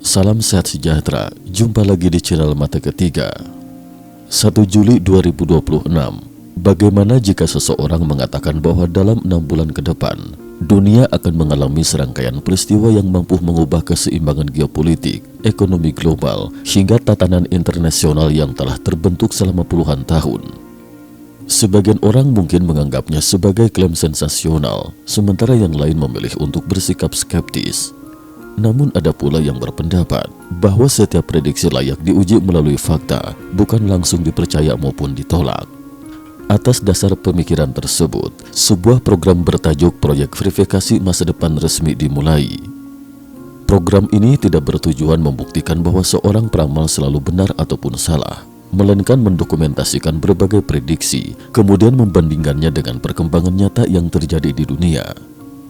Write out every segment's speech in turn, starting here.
Salam sehat sejahtera, jumpa lagi di channel Mata Ketiga. 1 Juli 2026. Bagaimana jika seseorang mengatakan bahwa dalam 6 bulan ke depan, dunia akan mengalami serangkaian peristiwa yang mampu mengubah keseimbangan geopolitik, ekonomi global, hingga tatanan internasional yang telah terbentuk selama puluhan tahun. Sebagian orang mungkin menganggapnya sebagai klaim sensasional, sementara yang lain memilih untuk bersikap skeptis. Namun ada pula yang berpendapat bahwa setiap prediksi layak diuji melalui fakta, bukan langsung dipercaya maupun ditolak. Atas dasar pemikiran tersebut, sebuah program bertajuk Proyek Verifikasi Masa Depan resmi dimulai. Program ini tidak bertujuan membuktikan bahwa seorang peramal selalu benar ataupun salah, melainkan mendokumentasikan berbagai prediksi, kemudian membandingkannya dengan perkembangan nyata yang terjadi di dunia.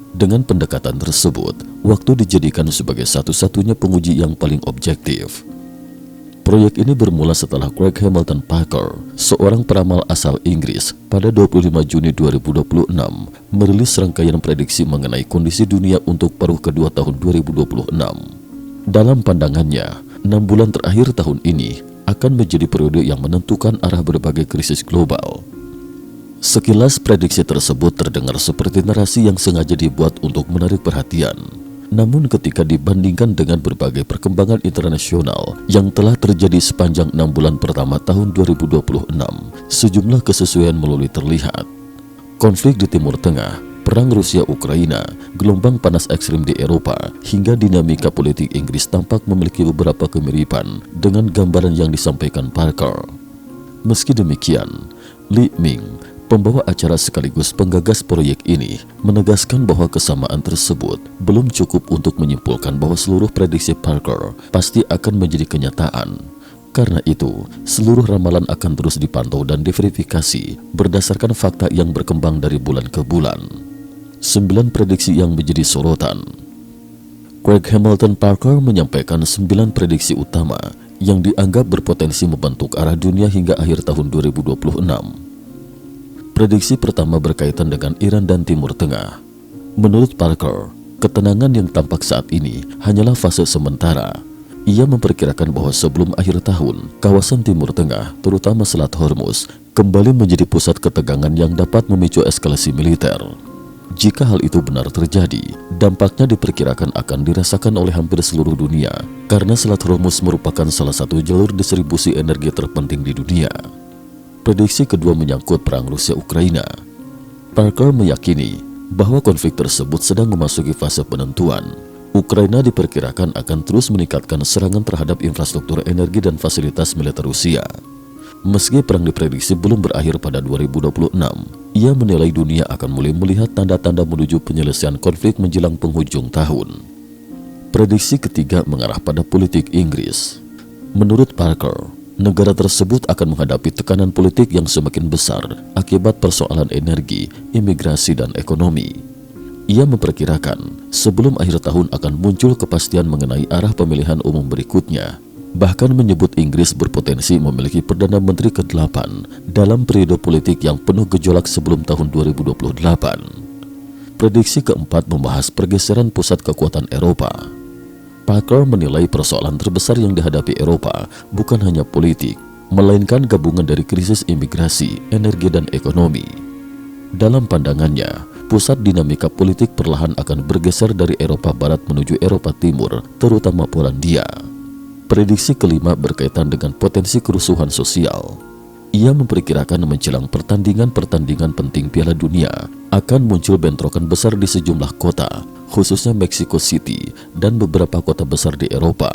Dengan pendekatan tersebut, waktu dijadikan sebagai satu-satunya penguji yang paling objektif. Proyek ini bermula setelah Craig Hamilton Parker, seorang peramal asal Inggris, pada 25 Juni 2026 merilis rangkaian prediksi mengenai kondisi dunia untuk paruh kedua tahun 2026. Dalam pandangannya, 6 bulan terakhir tahun ini akan menjadi periode yang menentukan arah berbagai krisis global. Sekilas prediksi tersebut terdengar seperti narasi yang sengaja dibuat untuk menarik perhatian. Namun ketika dibandingkan dengan berbagai perkembangan internasional yang telah terjadi sepanjang 6 bulan pertama tahun 2026, sejumlah kesesuaian mulai terlihat. Konflik di Timur Tengah, perang Rusia-Ukraina, gelombang panas ekstrim di Eropa, hingga dinamika politik Inggris tampak memiliki beberapa kemiripan dengan gambaran yang disampaikan Parker. Meski demikian, Li Ming, pembawa acara sekaligus penggagas proyek ini, menegaskan bahwa kesamaan tersebut belum cukup untuk menyimpulkan bahwa seluruh prediksi Parker pasti akan menjadi kenyataan. Karena itu, seluruh ramalan akan terus dipantau dan diverifikasi berdasarkan fakta yang berkembang dari bulan ke bulan. 9 prediksi yang menjadi sorotan. Craig Hamilton Parker menyampaikan 9 prediksi utama yang dianggap berpotensi membentuk arah dunia hingga akhir tahun 2026. Prediksi pertama berkaitan dengan Iran dan Timur Tengah. Menurut Parker, ketenangan yang tampak saat ini hanyalah fase sementara. Ia memperkirakan bahwa sebelum akhir tahun, kawasan Timur Tengah, terutama Selat Hormuz, kembali menjadi pusat ketegangan yang dapat memicu eskalasi militer. Jika hal itu benar terjadi, dampaknya diperkirakan akan dirasakan oleh hampir seluruh dunia, karena Selat Hormuz merupakan salah satu jalur distribusi energi terpenting di dunia. Prediksi kedua menyangkut perang Rusia-Ukraina. Parker meyakini bahwa konflik tersebut sedang memasuki fase penentuan. Ukraina diperkirakan akan terus meningkatkan serangan terhadap infrastruktur energi dan fasilitas militer Rusia. Meski perang diprediksi belum berakhir pada 2026, ia menilai dunia akan mulai melihat tanda-tanda menuju penyelesaian konflik menjelang penghujung tahun. Prediksi ketiga mengarah pada politik Inggris. Menurut Parker, negara tersebut akan menghadapi tekanan politik yang semakin besar akibat persoalan energi, imigrasi, dan ekonomi. Ia memperkirakan sebelum akhir tahun akan muncul kepastian mengenai arah pemilihan umum berikutnya, bahkan menyebut Inggris berpotensi memiliki Perdana Menteri ke-8 dalam periode politik yang penuh gejolak sebelum tahun 2028. Prediksi keempat membahas pergeseran pusat kekuatan Eropa. Parker menilai persoalan terbesar yang dihadapi Eropa bukan hanya politik, melainkan gabungan dari krisis imigrasi, energi, dan ekonomi. Dalam pandangannya, pusat dinamika politik perlahan akan bergeser dari Eropa Barat menuju Eropa Timur, terutama Polandia. Prediksi kelima berkaitan dengan potensi kerusuhan sosial. Ia memperkirakan menjelang pertandingan-pertandingan penting Piala Dunia akan muncul bentrokan besar di sejumlah kota, khususnya Mexico City dan beberapa kota besar di Eropa.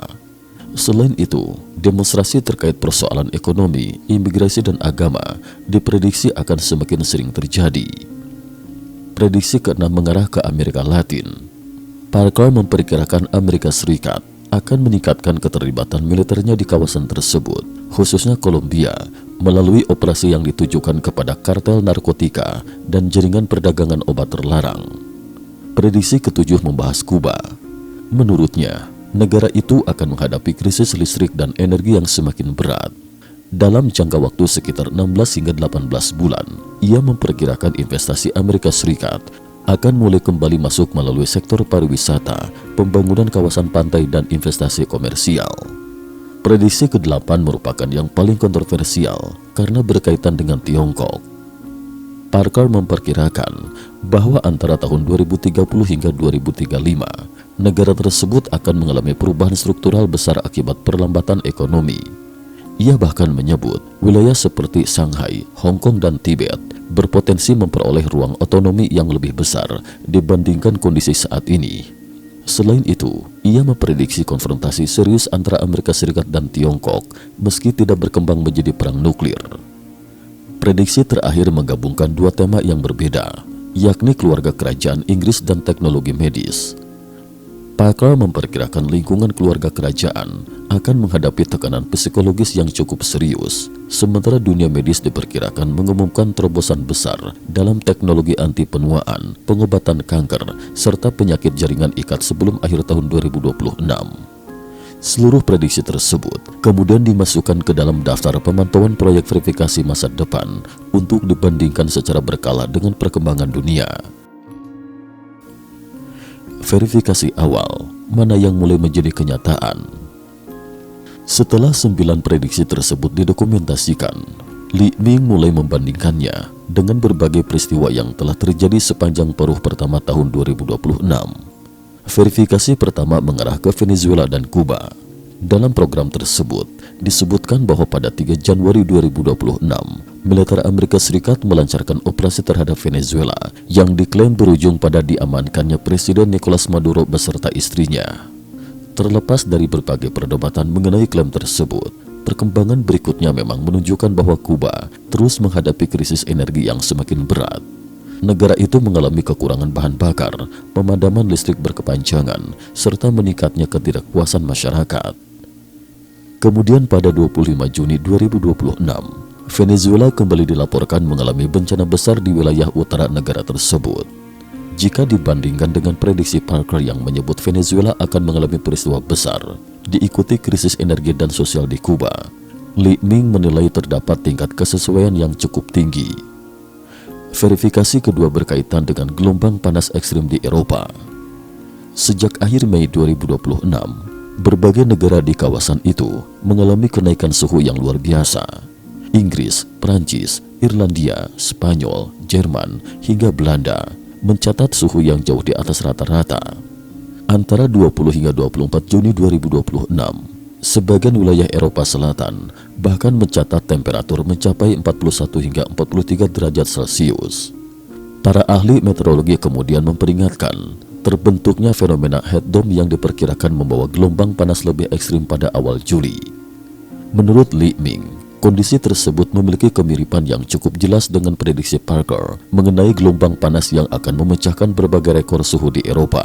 Selain itu, demonstrasi terkait persoalan ekonomi, imigrasi, dan agama diprediksi akan semakin sering terjadi. Prediksi keenam mengarah ke Amerika Latin. Parker memperkirakan Amerika Serikat akan meningkatkan keterlibatan militernya di kawasan tersebut, khususnya Kolombia, melalui operasi yang ditujukan kepada kartel narkotika dan jaringan perdagangan obat terlarang. Prediksi ketujuh membahas Kuba. Menurutnya, negara itu akan menghadapi krisis listrik dan energi yang semakin berat. Dalam jangka waktu sekitar 16 hingga 18 bulan, ia memperkirakan investasi Amerika Serikat akan mulai kembali masuk melalui sektor pariwisata, pembangunan kawasan pantai, dan investasi komersial. Prediksi ke-8 merupakan yang paling kontroversial karena berkaitan dengan Tiongkok. Parker memperkirakan bahwa antara tahun 2030 hingga 2035, negara tersebut akan mengalami perubahan struktural besar akibat perlambatan ekonomi. Ia bahkan menyebut wilayah seperti Shanghai, Hong Kong, dan Tibet berpotensi memperoleh ruang otonomi yang lebih besar dibandingkan kondisi saat ini. Selain itu, ia memprediksi konfrontasi serius antara Amerika Serikat dan Tiongkok meski tidak berkembang menjadi perang nuklir. Prediksi terakhir menggabungkan dua tema yang berbeda, yakni keluarga kerajaan Inggris dan teknologi medis. Parker memperkirakan lingkungan keluarga kerajaan akan menghadapi tekanan psikologis yang cukup serius, sementara dunia medis diperkirakan mengumumkan terobosan besar dalam teknologi anti penuaan, pengobatan kanker, serta penyakit jaringan ikat sebelum akhir tahun 2026. Seluruh prediksi tersebut kemudian dimasukkan ke dalam daftar pemantauan proyek verifikasi masa depan untuk dibandingkan secara berkala dengan perkembangan dunia. Verifikasi awal, mana yang mulai menjadi kenyataan. Setelah 9 prediksi tersebut didokumentasikan, Li Ming mulai membandingkannya dengan berbagai peristiwa yang telah terjadi sepanjang paruh pertama tahun 2026. Verifikasi pertama mengarah ke Venezuela dan Kuba. Dalam program tersebut, disebutkan bahwa pada 3 Januari 2026, militer Amerika Serikat melancarkan operasi terhadap Venezuela yang diklaim berujung pada diamankannya Presiden Nicolas Maduro beserta istrinya. Terlepas dari berbagai perdebatan mengenai klaim tersebut, perkembangan berikutnya memang menunjukkan bahwa Kuba terus menghadapi krisis energi yang semakin berat. Negara itu mengalami kekurangan bahan bakar, pemadaman listrik berkepanjangan, serta meningkatnya ketidakpuasan masyarakat. Kemudian pada 25 Juni 2026, Venezuela kembali dilaporkan mengalami bencana besar di wilayah utara negara tersebut. Jika dibandingkan dengan prediksi Parker yang menyebut Venezuela akan mengalami peristiwa besar, diikuti krisis energi dan sosial di Kuba, Li Ming menilai terdapat tingkat kesesuaian yang cukup tinggi. Verifikasi kedua berkaitan dengan gelombang panas ekstrim di Eropa. Sejak akhir Mei 2026, berbagai negara di kawasan itu mengalami kenaikan suhu yang luar biasa. Inggris, Prancis, Irlandia, Spanyol, Jerman, hingga Belanda mencatat suhu yang jauh di atas rata-rata. Antara 20 hingga 24 Juni 2026, sebagian wilayah Eropa Selatan bahkan mencatat temperatur mencapai 41 hingga 43 derajat Celcius. Para ahli meteorologi kemudian memperingatkan terbentuknya fenomena heat dome yang diperkirakan membawa gelombang panas lebih ekstrim pada awal Juli. Menurut Li Ming, kondisi tersebut memiliki kemiripan yang cukup jelas dengan prediksi Parker mengenai gelombang panas yang akan memecahkan berbagai rekor suhu di Eropa.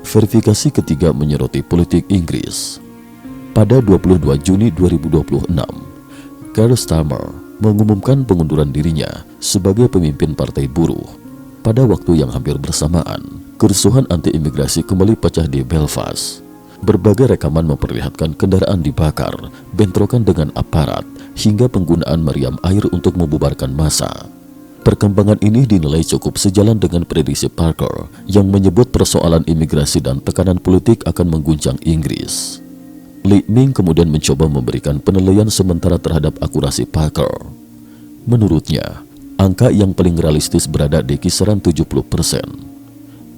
Verifikasi ketiga menyoroti politik Inggris. Pada 22 Juni 2026, Keir Starmer mengumumkan pengunduran dirinya sebagai pemimpin Partai Buruh. Pada waktu yang hampir bersamaan, kerusuhan anti-imigrasi kembali pecah di Belfast. Berbagai rekaman memperlihatkan kendaraan dibakar, bentrokan dengan aparat, hingga penggunaan meriam air untuk membubarkan massa. Perkembangan ini dinilai cukup sejalan dengan prediksi Parker yang menyebut persoalan imigrasi dan tekanan politik akan mengguncang Inggris. Li Ming kemudian mencoba memberikan penilaian sementara terhadap akurasi Parker. Menurutnya, angka yang paling realistis berada di kisaran 70%.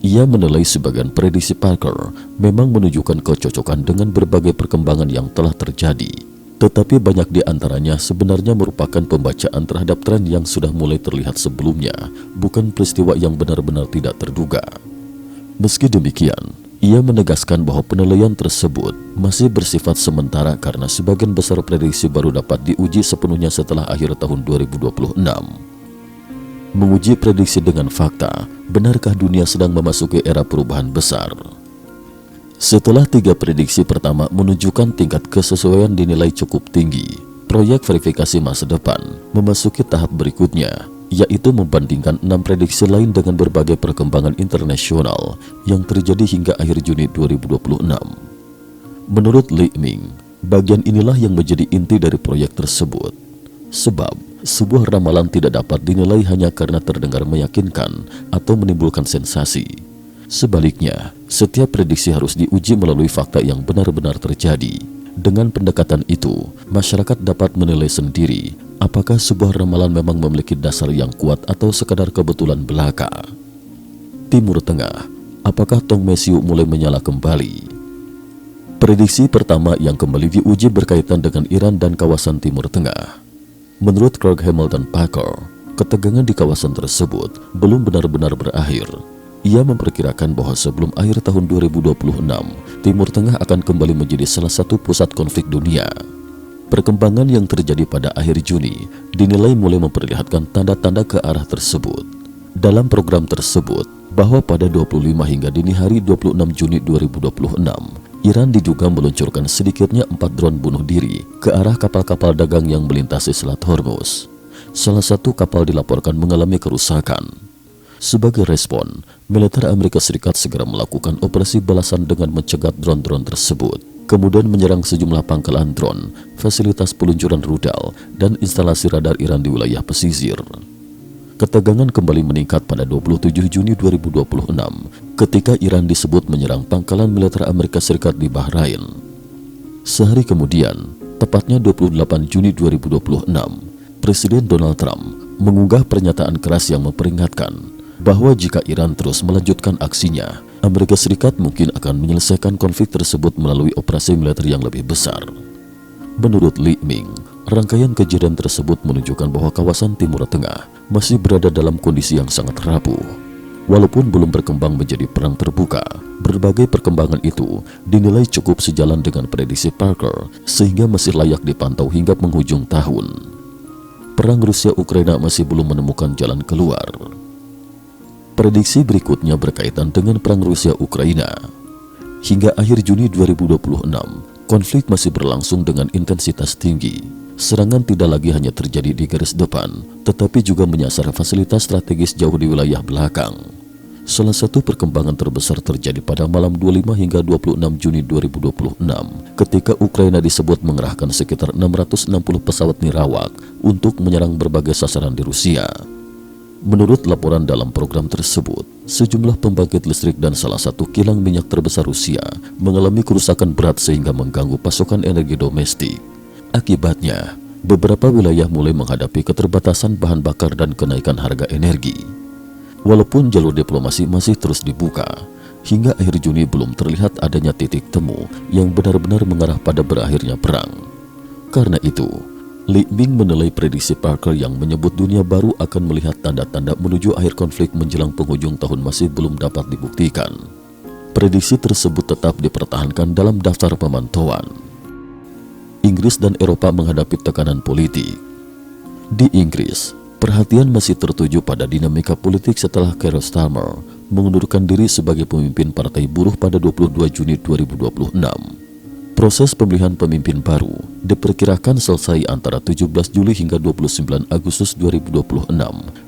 Ia menilai sebagian prediksi Parker memang menunjukkan kecocokan dengan berbagai perkembangan yang telah terjadi, tetapi banyak di antaranya sebenarnya merupakan pembacaan terhadap tren yang sudah mulai terlihat sebelumnya, bukan peristiwa yang benar-benar tidak terduga. Meski demikian, ia menegaskan bahwa penilaian tersebut masih bersifat sementara karena sebagian besar prediksi baru dapat diuji sepenuhnya setelah akhir tahun 2026. Menguji prediksi dengan fakta, benarkah dunia sedang memasuki era perubahan besar? Setelah 3 prediksi pertama menunjukkan tingkat kesesuaian dinilai cukup tinggi, proyek verifikasi masa depan memasuki tahap berikutnya, yaitu membandingkan 6 prediksi lain dengan berbagai perkembangan internasional yang terjadi hingga akhir Juni 2026. Menurut Li Ming, bagian inilah yang menjadi inti dari proyek tersebut. Sebab, Sebuah ramalan tidak dapat dinilai hanya karena terdengar meyakinkan atau menimbulkan sensasi. Sebaliknya, setiap prediksi harus diuji melalui fakta yang benar-benar terjadi. Dengan pendekatan itu, masyarakat dapat menilai sendiri apakah sebuah ramalan memang memiliki dasar yang kuat atau sekadar kebetulan belaka. Timur Tengah, apakah Tong Mesiu mulai menyala kembali? Prediksi pertama yang kembali diuji berkaitan dengan Iran dan kawasan Timur Tengah. Menurut Craig Hamilton Parker, ketegangan di kawasan tersebut belum benar-benar berakhir. Ia memperkirakan bahwa sebelum akhir tahun 2026, Timur Tengah akan kembali menjadi salah satu pusat konflik dunia. Perkembangan yang terjadi pada akhir Juni dinilai mulai memperlihatkan tanda-tanda ke arah tersebut. Dalam program tersebut, bahwa pada 25 hingga dini hari 26 Juni 2026, Iran diduga meluncurkan sedikitnya 4 drone bunuh diri ke arah kapal-kapal dagang yang melintasi Selat Hormuz. Salah satu kapal dilaporkan mengalami kerusakan. Sebagai respon, militer Amerika Serikat segera melakukan operasi balasan dengan mencegat drone-drone tersebut, kemudian menyerang sejumlah pangkalan drone, fasilitas peluncuran rudal, dan instalasi radar Iran di wilayah pesisir. Ketegangan kembali meningkat pada 27 Juni 2026 ketika Iran disebut menyerang pangkalan militer Amerika Serikat di Bahrain. Sehari kemudian, tepatnya 28 Juni 2026, Presiden Donald Trump mengunggah pernyataan keras yang memperingatkan bahwa jika Iran terus melanjutkan aksinya, Amerika Serikat mungkin akan menyelesaikan konflik tersebut melalui operasi militer yang lebih besar. Menurut Li Ming, rangkaian kejadian tersebut menunjukkan bahwa kawasan Timur Tengah masih berada dalam kondisi yang sangat rapuh. Walaupun belum berkembang menjadi perang terbuka, berbagai perkembangan itu dinilai cukup sejalan dengan prediksi Parker sehingga masih layak dipantau hingga penghujung tahun. Perang Rusia-Ukraina masih belum menemukan jalan keluar. Prediksi berikutnya berkaitan dengan perang Rusia-Ukraina. Hingga akhir Juni 2026, konflik masih berlangsung dengan intensitas tinggi. Serangan tidak lagi hanya terjadi di garis depan, tetapi juga menyasar fasilitas strategis jauh di wilayah belakang. Salah satu perkembangan terbesar terjadi pada malam 25 hingga 26 Juni 2026 ketika Ukraina disebut mengerahkan sekitar 660 pesawat nirawak untuk menyerang berbagai sasaran di Rusia. Menurut laporan dalam program tersebut, sejumlah pembangkit listrik dan salah satu kilang minyak terbesar Rusia mengalami kerusakan berat sehingga mengganggu pasokan energi domestik. Akibatnya, beberapa wilayah mulai menghadapi keterbatasan bahan bakar dan kenaikan harga energi. Walaupun jalur diplomasi masih terus dibuka, hingga akhir Juni belum terlihat adanya titik temu yang benar-benar mengarah pada berakhirnya perang. Karena itu, Li Ming menilai prediksi Parker yang menyebut dunia baru akan melihat tanda-tanda menuju akhir konflik menjelang penghujung tahun masih belum dapat dibuktikan. Prediksi tersebut tetap dipertahankan dalam daftar pemantauan. Inggris dan Eropa menghadapi tekanan politik. Di Inggris, perhatian masih tertuju pada dinamika politik setelah Keir Starmer mengundurkan diri sebagai pemimpin Partai Buruh pada 22 Juni 2026. Proses pemilihan pemimpin baru diperkirakan selesai antara 17 Juli hingga 29 Agustus 2026,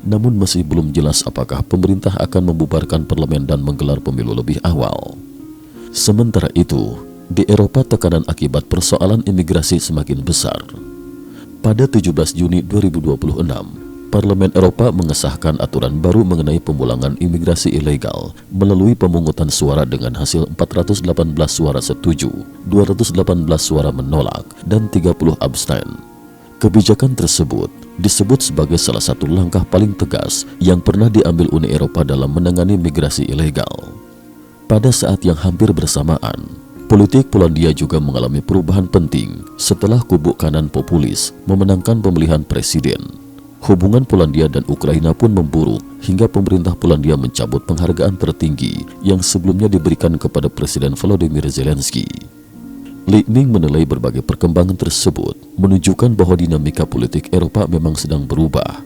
namun masih belum jelas apakah pemerintah akan membubarkan parlemen dan menggelar pemilu lebih awal. Sementara itu, di Eropa tekanan akibat persoalan imigrasi semakin besar. Pada 17 Juni 2026, Parlemen Eropa mengesahkan aturan baru mengenai pemulangan imigrasi ilegal melalui pemungutan suara dengan hasil 418 suara setuju, 218 suara menolak, dan 30 abstain. Kebijakan tersebut disebut sebagai salah satu langkah paling tegas yang pernah diambil Uni Eropa dalam menangani migrasi ilegal. Pada saat yang hampir bersamaan, politik Polandia juga mengalami perubahan penting setelah kubu kanan populis memenangkan pemilihan presiden. Hubungan Polandia dan Ukraina pun memburuk hingga pemerintah Polandia mencabut penghargaan tertinggi yang sebelumnya diberikan kepada Presiden Volodymyr Zelensky. Li Ming menilai berbagai perkembangan tersebut menunjukkan bahwa dinamika politik Eropa memang sedang berubah.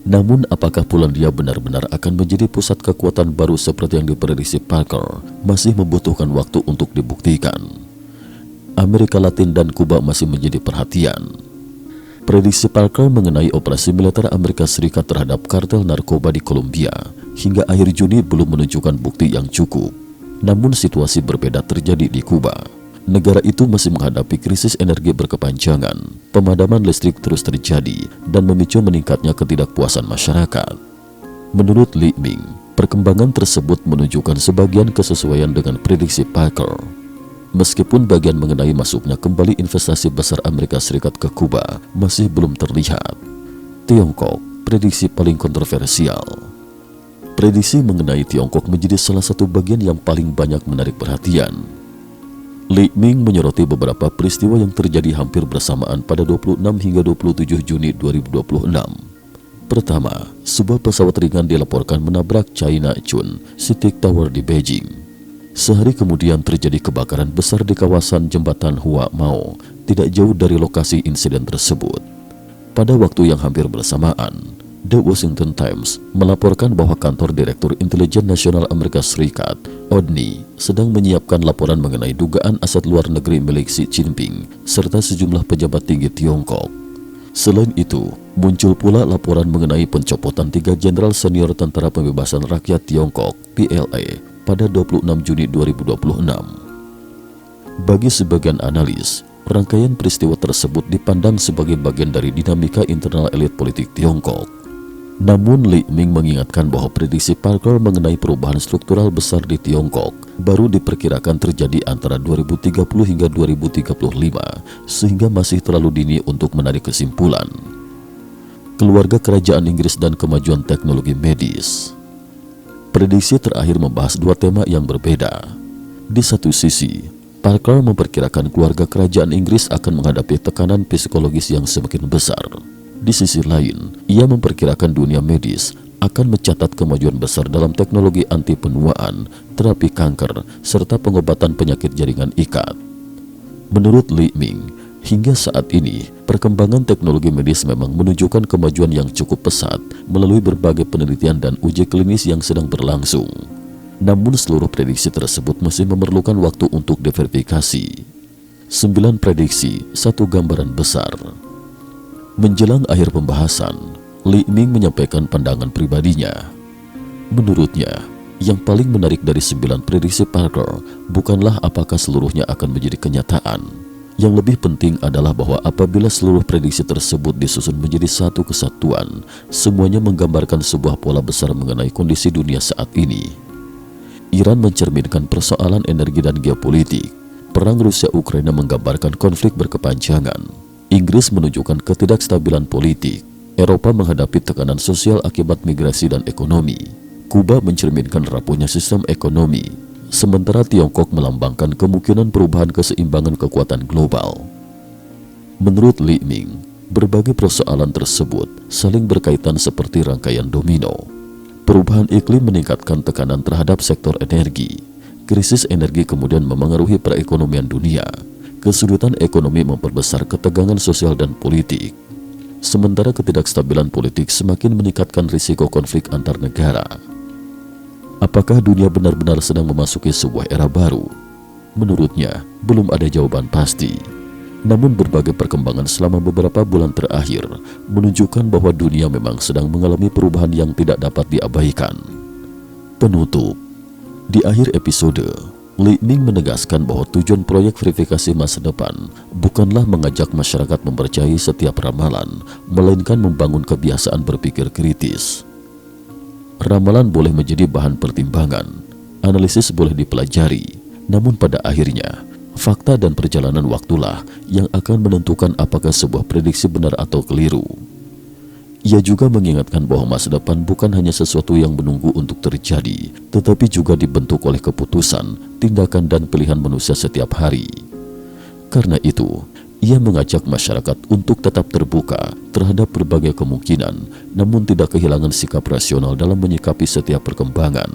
Namun apakah Polandia benar-benar akan menjadi pusat kekuatan baru seperti yang diprediksi Parker masih membutuhkan waktu untuk dibuktikan. Amerika Latin dan Kuba masih menjadi perhatian. Prediksi Parker mengenai operasi militer Amerika Serikat terhadap kartel narkoba di Kolombia hingga akhir Juni belum menunjukkan bukti yang cukup. Namun situasi berbeda terjadi di Kuba. negara itu masih menghadapi krisis energi berkepanjangan, pemadaman listrik terus terjadi, dan memicu meningkatnya ketidakpuasan masyarakat. Menurut Li Ming, perkembangan tersebut menunjukkan sebagian kesesuaian dengan prediksi Parker. Meskipun bagian mengenai masuknya kembali investasi besar Amerika Serikat ke Kuba masih belum terlihat. Tiongkok, prediksi paling kontroversial. Prediksi mengenai Tiongkok menjadi salah satu bagian yang paling banyak menarik perhatian. Li Ming menyoroti beberapa peristiwa yang terjadi hampir bersamaan pada 26 hingga 27 Juni 2026. Pertama, sebuah pesawat ringan dilaporkan menabrak China Chun CITIC Tower di Beijing. Sehari kemudian terjadi kebakaran besar di kawasan jembatan Hua Mao, tidak jauh dari lokasi insiden tersebut. Pada waktu yang hampir bersamaan, The Washington Times melaporkan bahwa kantor Direktur Intelijen Nasional Amerika Serikat, ODNI, sedang menyiapkan laporan mengenai dugaan aset luar negeri milik Xi Jinping serta sejumlah pejabat tinggi Tiongkok. Selain itu, muncul pula laporan mengenai pencopotan 3 jenderal senior Tentara Pembebasan Rakyat Tiongkok, PLA, pada 26 Juni 2026. Bagi sebagian analis, rangkaian peristiwa tersebut dipandang sebagai bagian dari dinamika internal elit politik Tiongkok. Namun Li Ming mengingatkan bahwa prediksi Parker mengenai perubahan struktural besar di Tiongkok baru diperkirakan terjadi antara 2030 hingga 2035, sehingga masih terlalu dini untuk menarik kesimpulan. Keluarga kerajaan Inggris dan kemajuan teknologi medis. Prediksi terakhir membahas 2 tema yang berbeda. Di satu sisi, Parker memperkirakan keluarga kerajaan Inggris akan menghadapi tekanan psikologis yang semakin besar. Di sisi lain, ia memperkirakan dunia medis akan mencatat kemajuan besar dalam teknologi anti penuaan, terapi kanker, serta pengobatan penyakit jaringan ikat. Menurut Li Ming, hingga saat ini, perkembangan teknologi medis memang menunjukkan kemajuan yang cukup pesat melalui berbagai penelitian dan uji klinis yang sedang berlangsung. Namun seluruh prediksi tersebut masih memerlukan waktu untuk diverifikasi. 9 prediksi, 1 gambaran besar. Menjelang akhir pembahasan, Li Ming menyampaikan pandangan pribadinya. Menurutnya, yang paling menarik dari 9 prediksi Parker bukanlah apakah seluruhnya akan menjadi kenyataan. Yang lebih penting adalah bahwa apabila seluruh prediksi tersebut disusun menjadi satu kesatuan, semuanya menggambarkan sebuah pola besar mengenai kondisi dunia saat ini. Iran mencerminkan persoalan energi dan geopolitik. Perang Rusia-Ukraina menggambarkan konflik berkepanjangan. Inggris menunjukkan ketidakstabilan politik. Eropa menghadapi tekanan sosial akibat migrasi dan ekonomi. Kuba mencerminkan rapuhnya sistem ekonomi. Sementara Tiongkok melambangkan kemungkinan perubahan keseimbangan kekuatan global. Menurut Li Ming, berbagai persoalan tersebut saling berkaitan seperti rangkaian domino. Perubahan iklim meningkatkan tekanan terhadap sektor energi. Krisis energi kemudian memengaruhi perekonomian dunia. Kesulitan ekonomi memperbesar ketegangan sosial dan politik. Sementara ketidakstabilan politik semakin meningkatkan risiko konflik antar negara. Apakah dunia benar-benar sedang memasuki sebuah era baru? Menurutnya, belum ada jawaban pasti. Namun berbagai perkembangan selama beberapa bulan terakhir menunjukkan bahwa dunia memang sedang mengalami perubahan yang tidak dapat diabaikan. Penutup. Di akhir episode, Li Ming menegaskan bahwa tujuan proyek verifikasi masa depan bukanlah mengajak masyarakat mempercayai setiap ramalan, melainkan membangun kebiasaan berpikir kritis. Ramalan boleh menjadi bahan pertimbangan, analisis boleh dipelajari, namun pada akhirnya, fakta dan perjalanan waktulah yang akan menentukan apakah sebuah prediksi benar atau keliru. Ia juga mengingatkan bahwa masa depan bukan hanya sesuatu yang menunggu untuk terjadi, tetapi juga dibentuk oleh keputusan, tindakan dan pilihan manusia setiap hari. Karena itu, ia mengajak masyarakat untuk tetap terbuka terhadap berbagai kemungkinan, namun tidak kehilangan sikap rasional dalam menyikapi setiap perkembangan.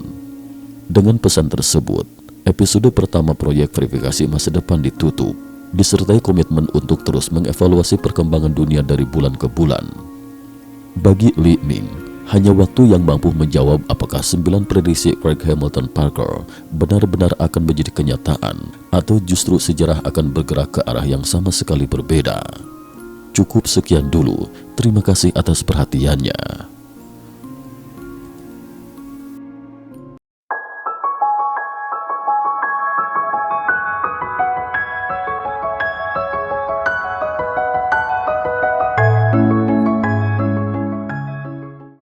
Dengan pesan tersebut, episode pertama proyek verifikasi masa depan ditutup, disertai komitmen untuk terus mengevaluasi perkembangan dunia dari bulan ke bulan. Bagi Li Ming, hanya waktu yang mampu menjawab apakah 9 prediksi Craig Hamilton Parker benar-benar akan menjadi kenyataan atau justru sejarah akan bergerak ke arah yang sama sekali berbeda. Cukup sekian dulu, terima kasih atas perhatiannya.